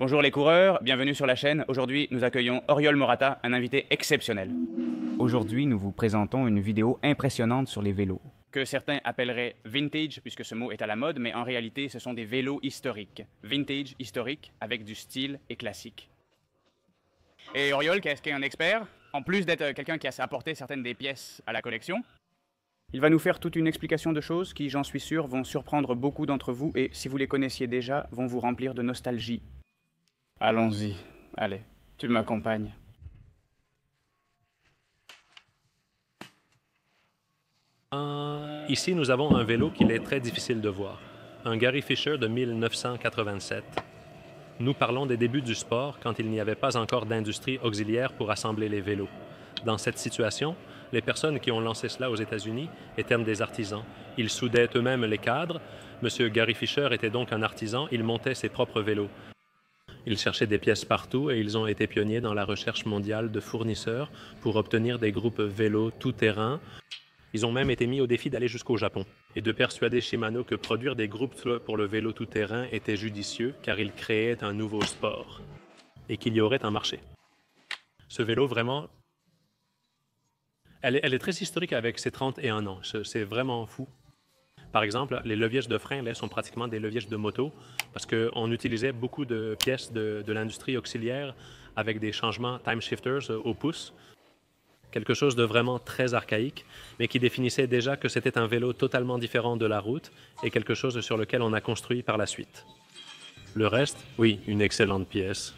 Bonjour les coureurs, bienvenue sur la chaîne. Aujourd'hui, nous accueillons Oriol Morata, un invité exceptionnel. Aujourd'hui, nous vous présentons une vidéo impressionnante sur les vélos. Que certains appelleraient vintage, puisque ce mot est à la mode, mais en réalité, ce sont des vélos historiques. Vintage, historique, avec du style et classique. Et Oriol, qu'est-ce qu'est un expert? En plus d'être quelqu'un qui a apporté certaines des pièces à la collection, il va nous faire toute une explication de choses qui, j'en suis sûr, vont surprendre beaucoup d'entre vous et, si vous les connaissiez déjà, vont vous remplir de nostalgie. Allons-y. Allez, tu m'accompagnes. Ici, nous avons un vélo qu'il est très difficile de voir. Un Gary Fisher de 1987. Nous parlons des débuts du sport quand il n'y avait pas encore d'industrie auxiliaire pour assembler les vélos. Dans cette situation, les personnes qui ont lancé cela aux États-Unis étaient des artisans. Ils soudaient eux-mêmes les cadres. Monsieur Gary Fisher était donc un artisan, il montait ses propres vélos. Ils cherchaient des pièces partout et ils ont été pionniers dans la recherche mondiale de fournisseurs pour obtenir des groupes vélos tout-terrain. Ils ont même été mis au défi d'aller jusqu'au Japon et de persuader Shimano que produire des groupes pour le vélo tout-terrain était judicieux car il créait un nouveau sport et qu'il y aurait un marché. Ce vélo, vraiment, elle est très historique avec ses 31 ans. C'est vraiment fou. Par exemple, les leviers de frein là, sont pratiquement des leviers de moto parce qu'on utilisait beaucoup de pièces de l'industrie auxiliaire avec des changements time shifters au pouce. Quelque chose de vraiment très archaïque, mais qui définissait déjà que c'était un vélo totalement différent de la route et quelque chose sur lequel on a construit par la suite. Le reste, oui, une excellente pièce.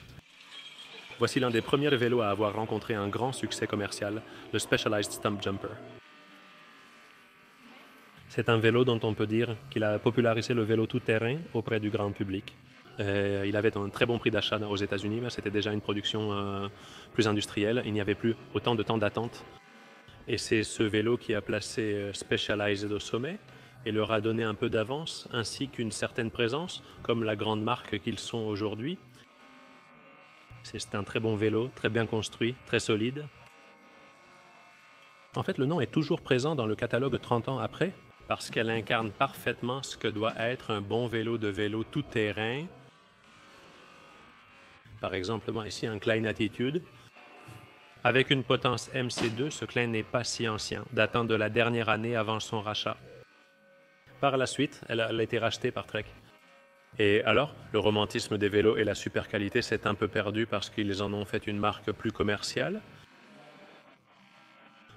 Voici l'un des premiers vélos à avoir rencontré un grand succès commercial, le Specialized Stump Jumper. C'est un vélo dont on peut dire qu'il a popularisé le vélo tout-terrain auprès du grand public. Il avait un très bon prix d'achat aux États-Unis, mais c'était déjà une production plus industrielle. Il n'y avait plus autant de temps d'attente. Et c'est ce vélo qui a placé Specialized au sommet et leur a donné un peu d'avance, ainsi qu'une certaine présence, comme la grande marque qu'ils sont aujourd'hui. C'est un très bon vélo, très bien construit, très solide. En fait, le nom est toujours présent dans le catalogue 30 ans après, parce qu'elle incarne parfaitement ce que doit être un bon vélo de vélo tout-terrain. Par exemple, ici, un Klein Attitude. Avec une potence MC2, ce Klein n'est pas si ancien, datant de la dernière année avant son rachat. Par la suite, elle a été rachetée par Trek. Et alors, le romantisme des vélos et la super qualité s'est un peu perdu parce qu'ils en ont fait une marque plus commerciale.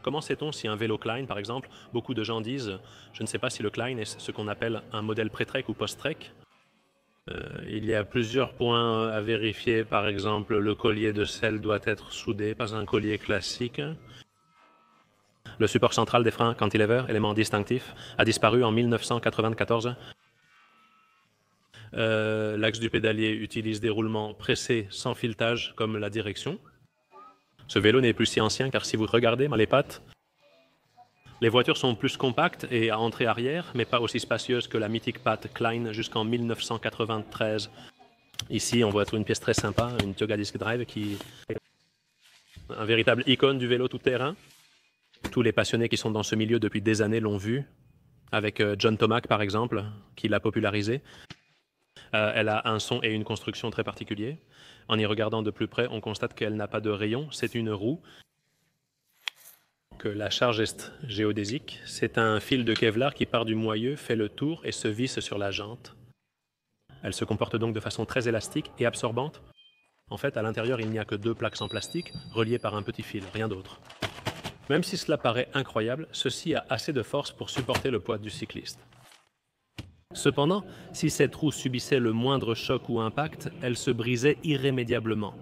Comment sait-on si un vélo Klein, par exemple, beaucoup de gens disent « je ne sais pas si le Klein est ce qu'on appelle un modèle pré-Trek ou post-Trek ». Il y a plusieurs points à vérifier. Par exemple, le collier de selle doit être soudé, pas un collier classique. Le support central des freins cantilever, élément distinctif, a disparu en 1994. L'axe du pédalier utilise des roulements pressés sans filetage comme la direction. Ce vélo n'est plus si ancien car si vous regardez les pattes, les voitures sont plus compactes et à entrée arrière, mais pas aussi spacieuses que la mythique patte Klein jusqu'en 1993. Ici, on voit une pièce très sympa, une Tioga Disc Drive qui est un véritable icône du vélo tout-terrain. Tous les passionnés qui sont dans ce milieu depuis des années l'ont vu, avec John Tomac par exemple, qui l'a popularisé. Elle a un son et une construction très particuliers. En y regardant de plus près, on constate qu'elle n'a pas de rayon, c'est une roue. Que la charge est géodésique, c'est un fil de Kevlar qui part du moyeu, fait le tour et se visse sur la jante. Elle se comporte donc de façon très élastique et absorbante. En fait, à l'intérieur, il n'y a que 2 plaques en plastique, reliées par un petit fil, rien d'autre. Même si cela paraît incroyable, ceci a assez de force pour supporter le poids du cycliste. Cependant, si cette roue subissait le moindre choc ou impact, elle se brisait irrémédiablement.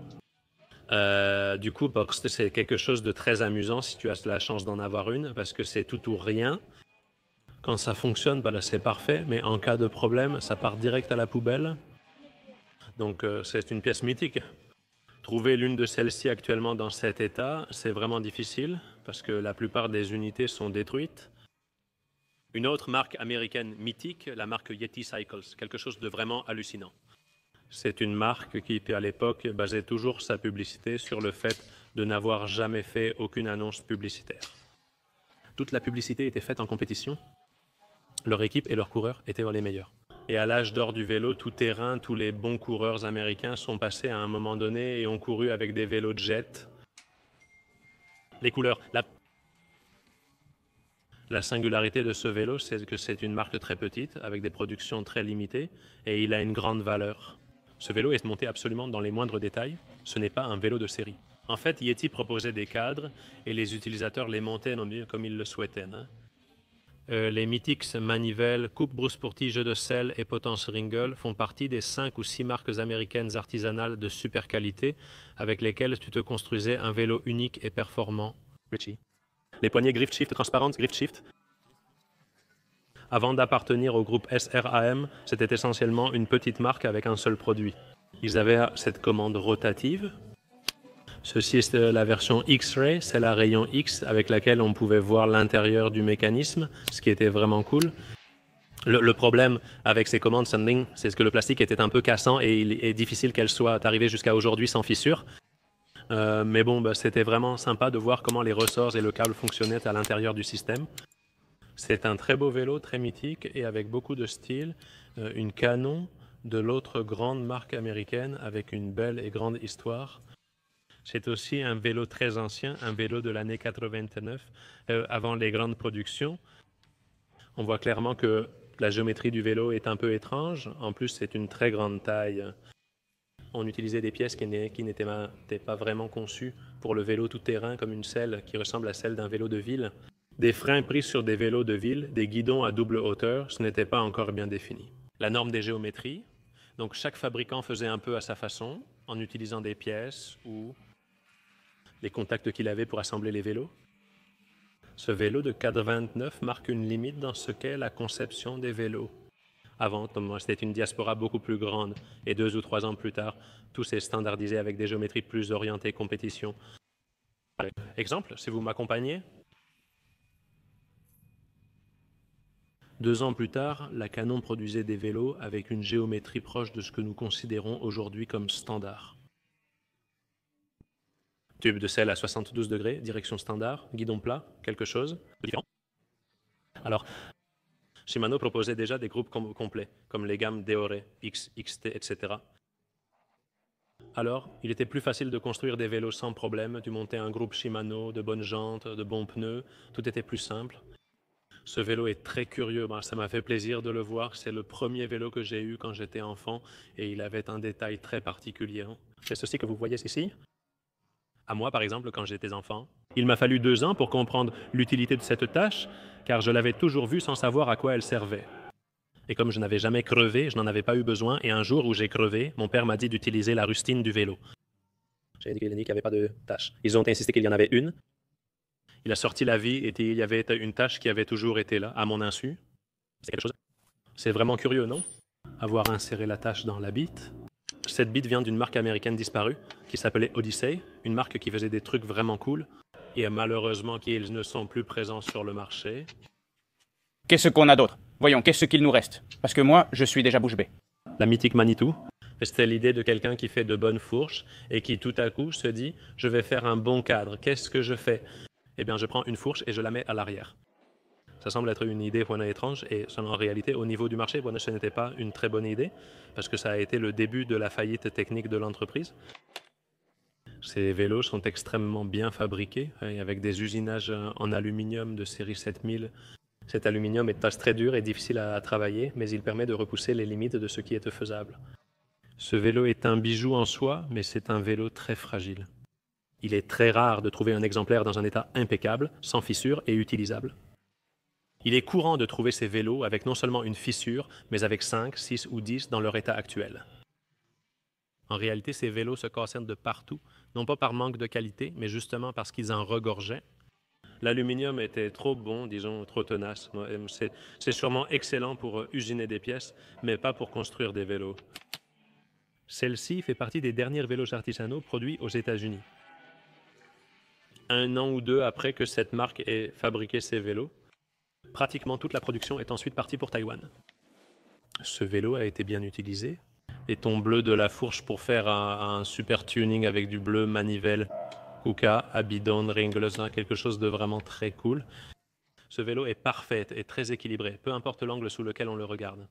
Du coup, c'est quelque chose de très amusant si tu as la chance d'en avoir une, parce que c'est tout ou rien. Quand ça fonctionne, là, c'est parfait, mais en cas de problème, ça part direct à la poubelle. Donc c'est une pièce mythique. Trouver l'une de celles-ci actuellement dans cet état, c'est vraiment difficile, parce que la plupart des unités sont détruites. Une autre marque américaine mythique, la marque Yeti Cycles, quelque chose de vraiment hallucinant. C'est une marque qui, à l'époque, basait toujours sa publicité sur le fait de n'avoir jamais fait aucune annonce publicitaire. Toute la publicité était faite en compétition. Leur équipe et leurs coureurs étaient les meilleurs. Et à l'âge d'or du vélo tout terrain, tous les bons coureurs américains sont passés à un moment donné et ont couru avec des vélos jet. Les couleurs. La singularité de ce vélo, c'est que c'est une marque très petite, avec des productions très limitées, et il a une grande valeur. Ce vélo est monté absolument dans les moindres détails. Ce n'est pas un vélo de série. En fait, Yeti proposait des cadres, et les utilisateurs les montaient comme ils le souhaitaient. Les Mythics, Manivelle, Coupe Bruce Pourty, Jeu de Selle et Potence Ringle font partie des 5 ou 6 marques américaines artisanales de super qualité avec lesquelles tu te construisais un vélo unique et performant. Richie. Les poignées Grift Shift transparentes, Grift Shift. Avant d'appartenir au groupe SRAM, c'était essentiellement une petite marque avec un seul produit. Ils avaient cette commande rotative. Ceci est la version X-Ray, c'est la rayon X avec laquelle on pouvait voir l'intérieur du mécanisme, ce qui était vraiment cool. Le problème avec ces commandes Sanding, c'est que le plastique était un peu cassant et il est difficile qu'elle soit arrivée jusqu'à aujourd'hui sans fissure. Mais bon, c'était vraiment sympa de voir comment les ressorts et le câble fonctionnaient à l'intérieur du système. C'est un très beau vélo, très mythique et avec beaucoup de style. Une Canon de l'autre grande marque américaine avec une belle et grande histoire. C'est aussi un vélo très ancien, un vélo de l'année 89, avant les grandes productions. On voit clairement que la géométrie du vélo est un peu étrange. En plus, c'est une très grande taille. On utilisait des pièces qui n'étaient pas vraiment conçues pour le vélo tout-terrain, comme une selle qui ressemble à celle d'un vélo de ville. Des freins pris sur des vélos de ville, des guidons à double hauteur, ce n'était pas encore bien défini. La norme des géométries. Donc chaque fabricant faisait un peu à sa façon, en utilisant des pièces ou les contacts qu'il avait pour assembler les vélos. Ce vélo de 4,29 marque une limite dans ce qu'est la conception des vélos. Avant, c'était une diaspora beaucoup plus grande, et 2 ou 3 ans plus tard, tout s'est standardisé avec des géométries plus orientées compétition. Exemple, si vous m'accompagnez. 2 ans plus tard, la Canon produisait des vélos avec une géométrie proche de ce que nous considérons aujourd'hui comme standard. Tube de selle à 72 degrés, direction standard, guidon plat, quelque chose de différent. Alors, Shimano proposait déjà des groupes complets, comme les gammes Deore, X, XT, etc. Alors, il était plus facile de construire des vélos sans problème, de monter un groupe Shimano, de bonnes jantes, de bons pneus, tout était plus simple. Ce vélo est très curieux, ça m'a fait plaisir de le voir, c'est le premier vélo que j'ai eu quand j'étais enfant et il avait un détail très particulier. C'est ceci que vous voyez ici. À moi, par exemple, quand j'étais enfant, il m'a fallu 2 ans pour comprendre l'utilité de cette tâche, car je l'avais toujours vue sans savoir à quoi elle servait. Et comme je n'avais jamais crevé, je n'en avais pas eu besoin, et un jour où j'ai crevé, mon père m'a dit d'utiliser la rustine du vélo. J'ai dit qu'il n'y avait pas de tâche. Ils ont insisté qu'il y en avait une. Il a sorti la vie, et il y avait une tâche qui avait toujours été là, à mon insu. C'est quelque chose. C'est vraiment curieux, non? Avoir inséré la tâche dans la bite. Cette bite vient d'une marque américaine disparue qui s'appelait Odyssey, une marque qui faisait des trucs vraiment cool et malheureusement qu'ils ne sont plus présents sur le marché. Qu'est-ce qu'on a d'autre? Voyons, qu'est-ce qu'il nous reste? Parce que moi, je suis déjà bouche bée. La mythique Manitou, c'était l'idée de quelqu'un qui fait de bonnes fourches et qui tout à coup se dit « je vais faire un bon cadre, qu'est-ce que je fais ?» Eh bien, je prends une fourche et je la mets à l'arrière. Ça semble être une idée étrange et en réalité, au niveau du marché, ce n'était pas une très bonne idée parce que ça a été le début de la faillite technique de l'entreprise. Ces vélos sont extrêmement bien fabriqués avec des usinages en aluminium de série 7000. Cet aluminium est très dur et difficile à travailler, mais il permet de repousser les limites de ce qui est faisable. Ce vélo est un bijou en soi, mais c'est un vélo très fragile. Il est très rare de trouver un exemplaire dans un état impeccable, sans fissure et utilisable. Il est courant de trouver ces vélos avec non seulement une fissure, mais avec 5, 6 ou 10 dans leur état actuel. En réalité, ces vélos se cassèrent de partout, non pas par manque de qualité, mais justement parce qu'ils en regorgeaient. L'aluminium était trop bon, disons, trop tenace. C'est sûrement excellent pour usiner des pièces, mais pas pour construire des vélos. Celle-ci fait partie des derniers vélos artisanaux produits aux États-Unis. 1 an ou 2 après que cette marque ait fabriqué ces vélos, pratiquement toute la production est ensuite partie pour Taïwan. Ce vélo a été bien utilisé. Les tons bleus de la fourche pour faire un super tuning avec du bleu manivelle, Kuka, Abidon, Ringles, quelque chose de vraiment très cool. Ce vélo est parfait et très équilibré, peu importe l'angle sous lequel on le regarde.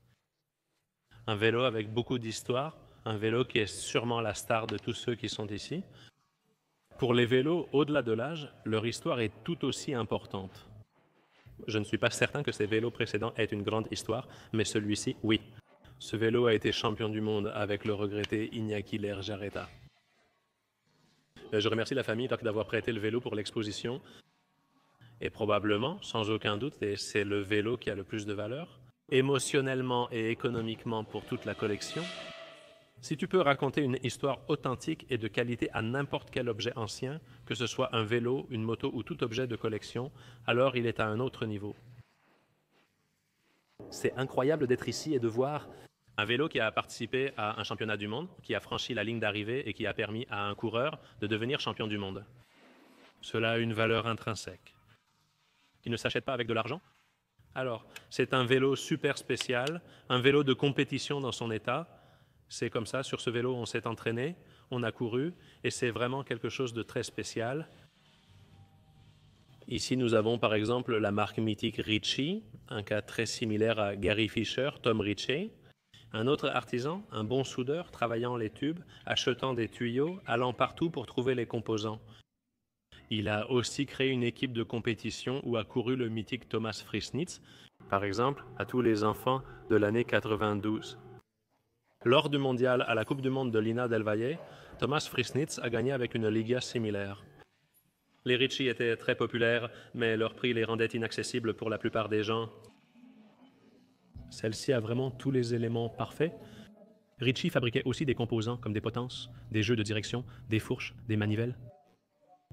Un vélo avec beaucoup d'histoire, un vélo qui est sûrement la star de tous ceux qui sont ici. Pour les vélos, au-delà de l'âge, leur histoire est tout aussi importante. Je ne suis pas certain que ces vélos précédents aient une grande histoire, mais celui-ci, oui. Ce vélo a été champion du monde avec le regretté Iñaki Lerjareta. Je remercie la famille d'avoir prêté le vélo pour l'exposition. Et probablement, sans aucun doute, et c'est le vélo qui a le plus de valeur, émotionnellement et économiquement pour toute la collection. Si tu peux raconter une histoire authentique et de qualité à n'importe quel objet ancien, que ce soit un vélo, une moto ou tout objet de collection, alors il est à un autre niveau. C'est incroyable d'être ici et de voir un vélo qui a participé à un championnat du monde, qui a franchi la ligne d'arrivée et qui a permis à un coureur de devenir champion du monde. Cela a une valeur intrinsèque. Il ne s'achète pas avec de l'argent? Alors, c'est un vélo super spécial, un vélo de compétition dans son état. C'est comme ça, sur ce vélo, on s'est entraîné, on a couru, et c'est vraiment quelque chose de très spécial. Ici, nous avons par exemple la marque mythique Ritchey, un cas très similaire à Gary Fisher, Tom Ritchey. Un autre artisan, un bon soudeur, travaillant les tubes, achetant des tuyaux, allant partout pour trouver les composants. Il a aussi créé une équipe de compétition où a couru le mythique Thomas Friesnitz, par exemple, à tous les enfants de l'année 92. Lors du mondial à la Coupe du monde de Lina del Valle, Thomas Friesnitz a gagné avec une Liga similaire. Les Ritchey étaient très populaires, mais leur prix les rendait inaccessibles pour la plupart des gens. Celle-ci a vraiment tous les éléments parfaits. Ritchey fabriquait aussi des composants comme des potences, des jeux de direction, des fourches, des manivelles.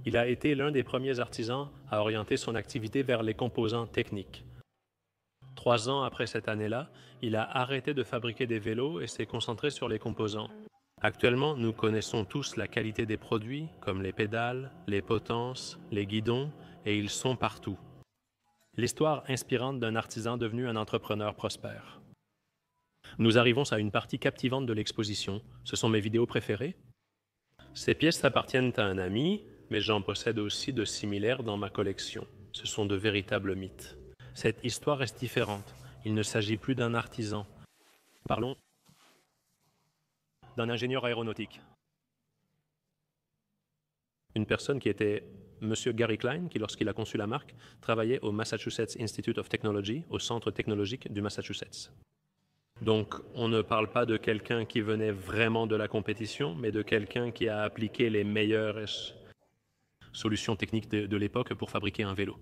Il a été l'un des premiers artisans à orienter son activité vers les composants techniques. 3 ans après cette année-là, il a arrêté de fabriquer des vélos et s'est concentré sur les composants. Actuellement, nous connaissons tous la qualité des produits, comme les pédales, les potences, les guidons, et ils sont partout. L'histoire inspirante d'un artisan devenu un entrepreneur prospère. Nous arrivons à une partie captivante de l'exposition. Ce sont mes vidéos préférées. Ces pièces appartiennent à un ami, mais j'en possède aussi de similaires dans ma collection. Ce sont de véritables mythes. Cette histoire est différente. Il ne s'agit plus d'un artisan. Parlons d'un ingénieur aéronautique. Une personne qui était M. Gary Klein, qui, lorsqu'il a conçu la marque, travaillait au Massachusetts Institute of Technology, au centre technologique du Massachusetts. Donc, on ne parle pas de quelqu'un qui venait vraiment de la compétition, mais de quelqu'un qui a appliqué les meilleures solutions techniques de l'époque pour fabriquer un vélo.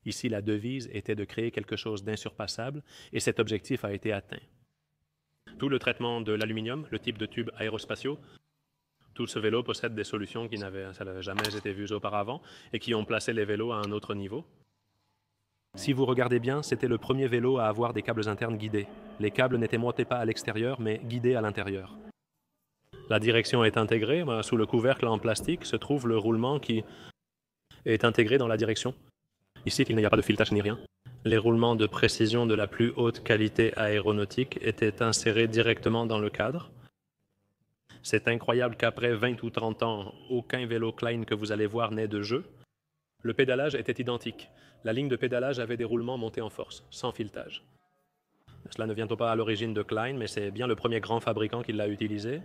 Ici, la devise était de créer quelque chose d'insurpassable, et cet objectif a été atteint. Tout le traitement de l'aluminium, le type de tubes aérospatiaux, tout ce vélo possède des solutions qui n'avaient jamais été vues auparavant et qui ont placé les vélos à un autre niveau. Si vous regardez bien, c'était le premier vélo à avoir des câbles internes guidés. Les câbles n'étaient montés pas à l'extérieur, mais guidés à l'intérieur. La direction est intégrée. Sous le couvercle en plastique se trouve le roulement qui est intégré dans la direction. Ici, il n'y a pas de filetage ni rien. Les roulements de précision de la plus haute qualité aéronautique étaient insérés directement dans le cadre. C'est incroyable qu'après 20 ou 30 ans, aucun vélo Klein que vous allez voir n'est de jeu. Le pédalage était identique. La ligne de pédalage avait des roulements montés en force, sans filetage. Cela ne vient pas à l'origine de Klein, mais c'est bien le premier grand fabricant qui l'a utilisé.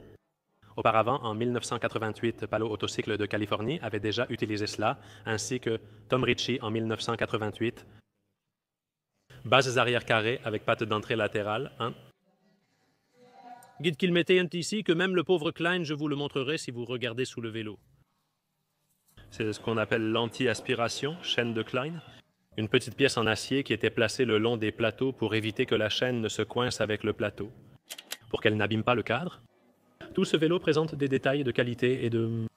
Auparavant, en 1988, Palo Autocycle de Californie avait déjà utilisé cela, ainsi que Tom Ritchey en 1988. Bases arrière carrées avec pattes d'entrée latérales. Guide qu'il mettait ici, que même le pauvre Klein, je vous le montrerai si vous regardez sous le vélo. C'est ce qu'on appelle l'anti-aspiration, chaîne de Klein. Une petite pièce en acier qui était placée le long des plateaux pour éviter que la chaîne ne se coince avec le plateau, pour qu'elle n'abîme pas le cadre. Tout ce vélo présente des détails de qualité et de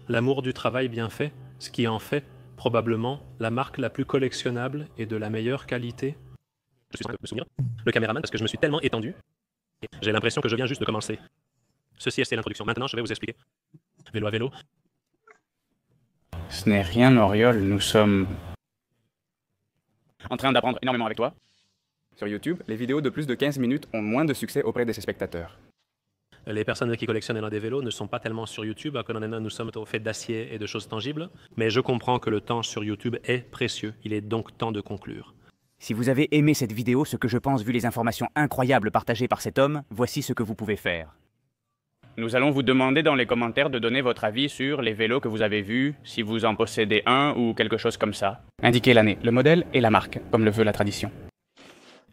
l'amour du travail bien fait, ce qui en fait probablement la marque la plus collectionnable et de la meilleure qualité. Je suis en train de me souvenir, le caméraman, parce que je me suis tellement étendu. J'ai l'impression que je viens juste de commencer. Ceci est l'introduction. Maintenant, je vais vous expliquer. Vélo à vélo. Ce n'est rien, Oriol. Nous sommes en train d'apprendre énormément avec toi. Sur YouTube, les vidéos de plus de 15 minutes ont moins de succès auprès de ses spectateurs. Les personnes qui collectionnent des vélos ne sont pas tellement sur YouTube, nous sommes au fait d'acier et de choses tangibles, mais je comprends que le temps sur YouTube est précieux. Il est donc temps de conclure. Si vous avez aimé cette vidéo, ce que je pense vu les informations incroyables partagées par cet homme, voici ce que vous pouvez faire. Nous allons vous demander dans les commentaires de donner votre avis sur les vélos que vous avez vus, si vous en possédez un ou quelque chose comme ça. Indiquez l'année, le modèle et la marque, comme le veut la tradition.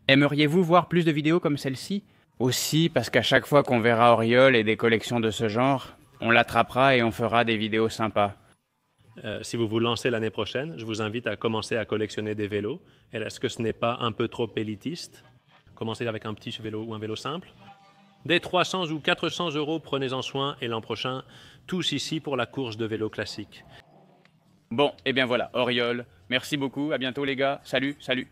Aimeriez-vous voir plus de vidéos comme celle-ci? Aussi parce qu'à chaque fois qu'on verra Auriol et des collections de ce genre, on l'attrapera et on fera des vidéos sympas. Si vous vous lancez l'année prochaine, je vous invite à commencer à collectionner des vélos. Et est-ce que ce n'est pas un peu trop élitiste? Commencez avec un petit vélo ou un vélo simple. Dès 300 ou 400 €, prenez-en soin et l'an prochain, tous ici pour la course de vélo classique. Bon, et bien voilà, Auriol. Merci beaucoup, à bientôt les gars. Salut, salut.